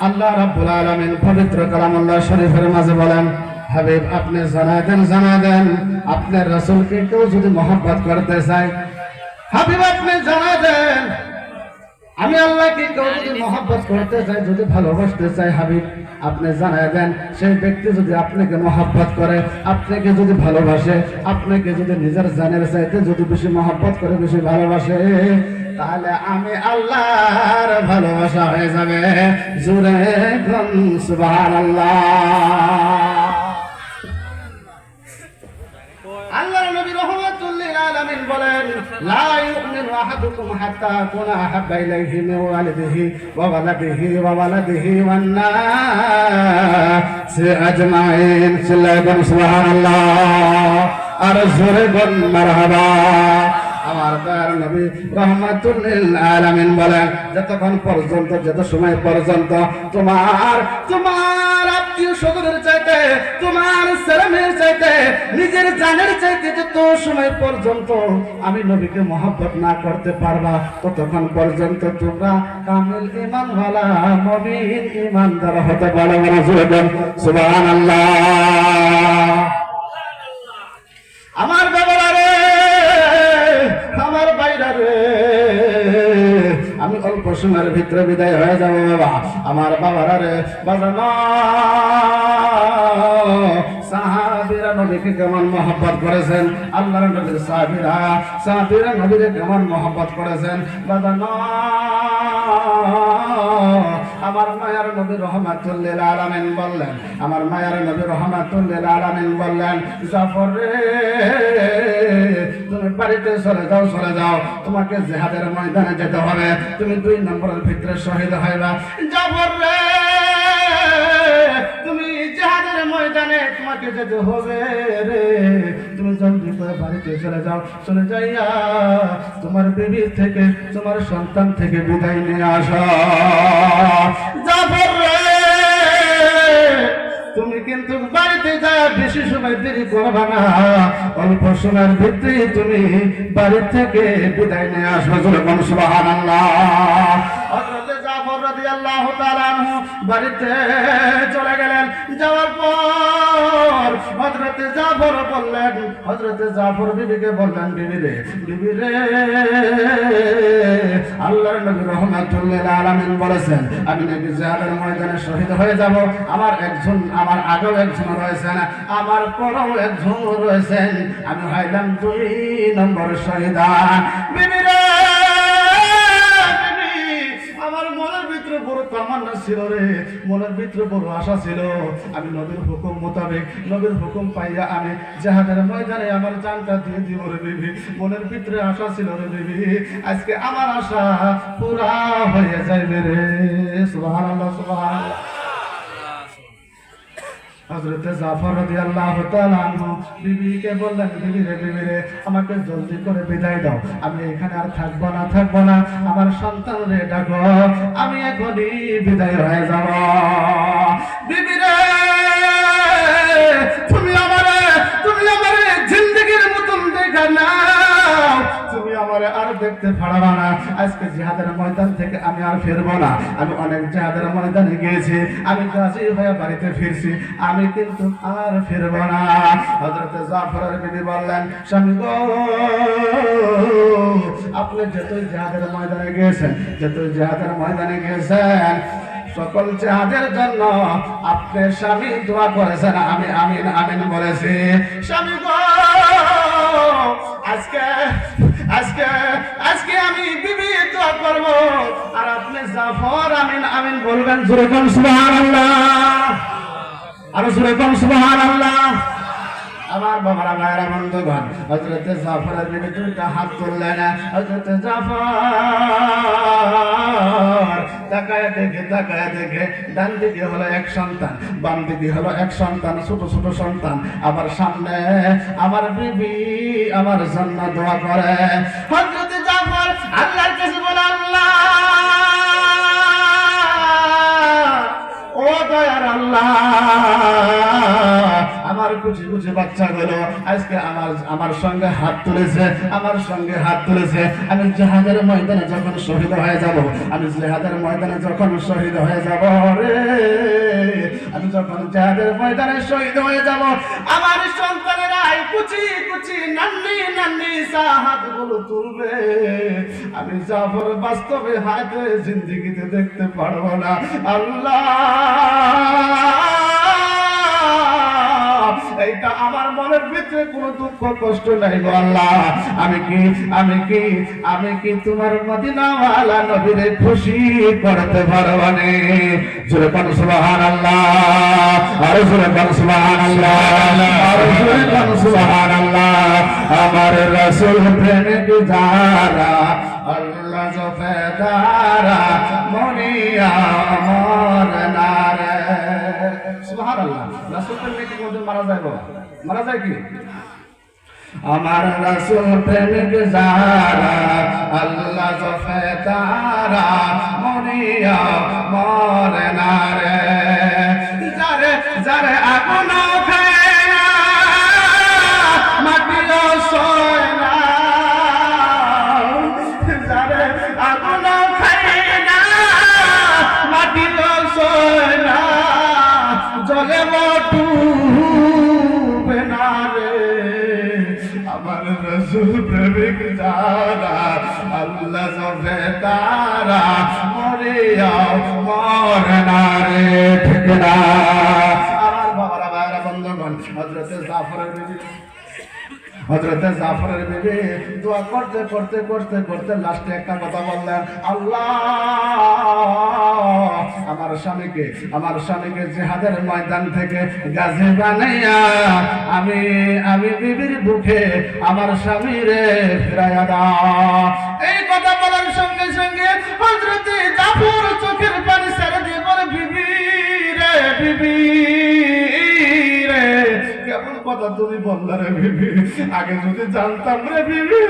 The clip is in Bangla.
আল্লাহ রাব্বুল আলামিন পবিত্র কালামুল্লাহ শরীফের মাঝে বলেন, হাবিব আপনি জানায় দেন আপনার রাসূলকে কেউ যদি মহব্বত করতে চায়, হাবিব আপনি জানায় দেন আমি আল্লাহকে কেউ যদি মহব্বত করতে চাই, যদি ভালোবাসতে চাই, হাবিব আপনি জানায় দেন সেই ব্যক্তি যদি আপনাকে মহব্বত করে, আপনাকে যদি ভালোবাসে, আপনাকে যদি নিজের জানের চাইতে যদি বেশি মহব্বত করে, বেশি ভালোবাসে, তাহলে আমি আল্লাহর ভালোবাসা হয়ে যাবে। জোরে কোন সুবহানাল্লাহ। আল্লাহর নবী রাহমাতুল লিল আলামিন বলেন, লা ইউমিনু আহাদুকুম হাত্তা আকুনা আহাব্বা ইলাইহি মিন ওয়ালিদিহি ওয়া ওয়ালাদিহি ওয়ান নাসি আজমাইন। সুবহানাল্লাহ। আর জোরে বল মারহাবা। আমার দয়ার নবী রাহমাতুল লিল আলামিন বলেন, যতক্ষণ পর্যন্ত, যত সময় পর্যন্ত তোমার আত্মীয় স্বজনের চাইতে, তোমার ছেলেমেয়ের চাইতে, নিজের জানের চাইতে যত সময় পর্যন্ত আমি নবীকে মহব্বত না করতে পারবা, ততক্ষণ পর্যন্ত তোমরা কামিল ঈমানওয়ালা মুমিন ঈমানদার হতে পারবে না। সুবহানাল্লাহ। আমার বাবারা রে, আমার বাইরা রে, আমি অল্প সময়ের ভিতরে বিদায় হয়ে যাবো বাবা। আমার বাবারা রে, বাজানো সাহাবীরা নবীকে কেমন মহব্বত করেছেন, আল্লাহর নবীর সাহাবীরা নবীকে কেমন মহব্বত করেছেন বাজানো। আমার মায়ার নবী রাহমাতুল লিল আলামিন বললেন, আমার মায়ার নবী রাহমাতুল লিল আলামিন বললেন, জাফর রে তুমি বাড়িতে চলে যাও, তোমাকে জিহাদের ময়দানে যেতে হবে, তুমি 2 নম্বরের ভিতরে শহীদ হইবা। জাফর রে তুমি জিহাদের ময়দানে তোমাকে যেতে হবে রে, তুমি জলদি করে বাড়িতে চলে যাইয়া তোমার বিবি থেকে, তোমার সন্তান থেকে বিদায় নিয়ে আসো। জাফর রে তুমি কিন্তু বাড়িতে যা বেশি সময় দেরি করবা না, অল্প সময়ের ভিতরে তুমি বাড়ি থেকে বিদায় নিয়ে আসবে। সুবহানাল্লাহ। হযরত জাফর রাদিয়াল্লাহু তাআলা আনহু বাড়িতে চলে গেলেন। যাওয়ার পর হযরত জাফর বিবিকে বললেন, বিবি রে আল্লাহর নবী রাহমাতুল লিল আলামিন বলেছেন আমি নাকি জিহাদের ময়দানে শহীদ হয়ে যাব। আমার আগেও একজন রয়েছেন, আমার পরেও একজন রয়েছেন, আমি হইলাম 2 নম্বর শহীদা। বিবি রে, আমার মনের ভিতরে বড় তামান্না ছিল রে, মনের ভিতরে বড় আশা ছিল, আমি নবীর হুকুম মোতাবেক, নবীর হুকুম পাইয়া আমি জিহাদের ময়দানে আমার জানটা দিয়ে দিব রে বিবি। মনের ভিতরে আশা ছিল রে বিবি, আজকে আমার আশা পুরা হয়ে যাইবে রে। সুবহানাল্লাহ, সুবহানাল্লাহ। হযরত জাফর রাদিয়াল্লাহু তাআলা আনহু বিবিকে বললেন, বিবি রে আমাকে জলদি করে বিদায় দাও, আমি এখানে আর থাকবো না, আমার সন্তানরে ডাকো, আমি এখনই বিদায় হয়ে যাব। বিবি রে তুমি আমারে জিন্দেগির মতন দেখা নাও, তুমি আমারে আর দেখতে পারবা না। আজকে জিহাদের ময়দান থেকে আমি আর ফিরবো না। আমি অনেক জিহাদের ময়দানে গিয়েছি, আমি গাজী হয়ে বাড়িতে ফিরছি, আমি কিন্তু আর ফিরবো না। হযরত জাফরের বিবি বললেন, স্বামী গো আপনি যতই জিহাদের ময়দানে গিয়েছেন সকল জিহাদের জন্য আপনার স্বামী দোয়া করেছেন, আমি আমিন বলেছি। স্বামী গো আজকে আমি বিবি দোয়া করব, আর আপনি জাফর আমিন বলবেন। জোরে কোন সুবহানাল্লাহ, আর জোরে কোন সুবহানাল্লাহ। আমার বাবারা ভাইরা বন্ধুগণ, হযরত জাফরের বিবি 2টা হাত তুললেন। হযরত জাফর তাকায় দেখে ডান দিকে হলো এক সন্তান, বাম দিকে হলো এক সন্তান, ছোট সন্তান। আবার সামনে আমার বিবি আমার জন্য দোয়া করে। হযরত জাফর আল্লাহর কাছে বলে, আল্লাহ ও দয়ার আল্লাহ, আমার খুশি খুশি বাচ্চাগুলো আজকে আমার সঙ্গে হাত তুলেছে, আমার সঙ্গে হাত তুলেছে। আমি জিহাদের ময়দানে যখন শহীদ হয়ে যাব, আমি জিহাদের ময়দানে যখন শহীদ হয়ে যাব রে, আমি যখন জিহাদের ময়দানে শহীদ হয়ে যাব, আমার সন্তানেরা কুচি কুচি নান্নি নান্নি হাতগুলো তুলবে। আমি জাফর বাস্তবে হাতে জিন্দেগিতে দেখতে পারবো না। আল্লাহ, এইটা আমার মনের ভিতরে কোনো দুঃখ কষ্ট নাই গো আল্লাহ। আমি কি তোমার মদিনাওয়ালা নবীরে খুশি করতে পারবো না? জোরে বল সুবহানাল্লাহ, আর জোরে বল সুবহানাল্লাহ, আর জোরে বল সুবহানাল্লাহ। আমার রাসূল প্রেমিক যারা, আল্লাহ জফেদারা মনিয়া আমার নারে। সুবহানাল্লাহ। রাসূল প্রেমিক কোন মারা যায় বাবা? মারা যায় কি? আমার রাসূল প্রেমিক যারা, আল্লাহ জফেদারা মনিয়া আমার নারে। যারে যারে আগুন খায় না, মাটিও সয় না, যারে আগুন খায় না, মাটিও সয় না, জলে ডুবে না রে। আমার রাসূল প্রেমিক যারা, আল্লাহ জফেদারা মরিয়া মরে না রে। ঠিক না? আমার বাবারা ভাইরা বন্ধুগণ, হযরতে জাফরের বিবি দোয়া করতে করতে করতে করতে লাস্টে একটা কথা বললেন, আল্লাহ আমার স্বামীকে জিহাদের ময়দান থেকে গাজী বানাইয়া আমি বিবির বুকে আমার স্বামীরে ফিরাইয়া দাও। এই কথা বলার সঙ্গে সঙ্গে হযরতে জাফর চোখের পানি ছেড়ে দিয়ে বলে, বিবি রে, বিবি রে, কেমন কথা তুমি বললা রে বিবি, আগে যদি জানতাম রে বিবি।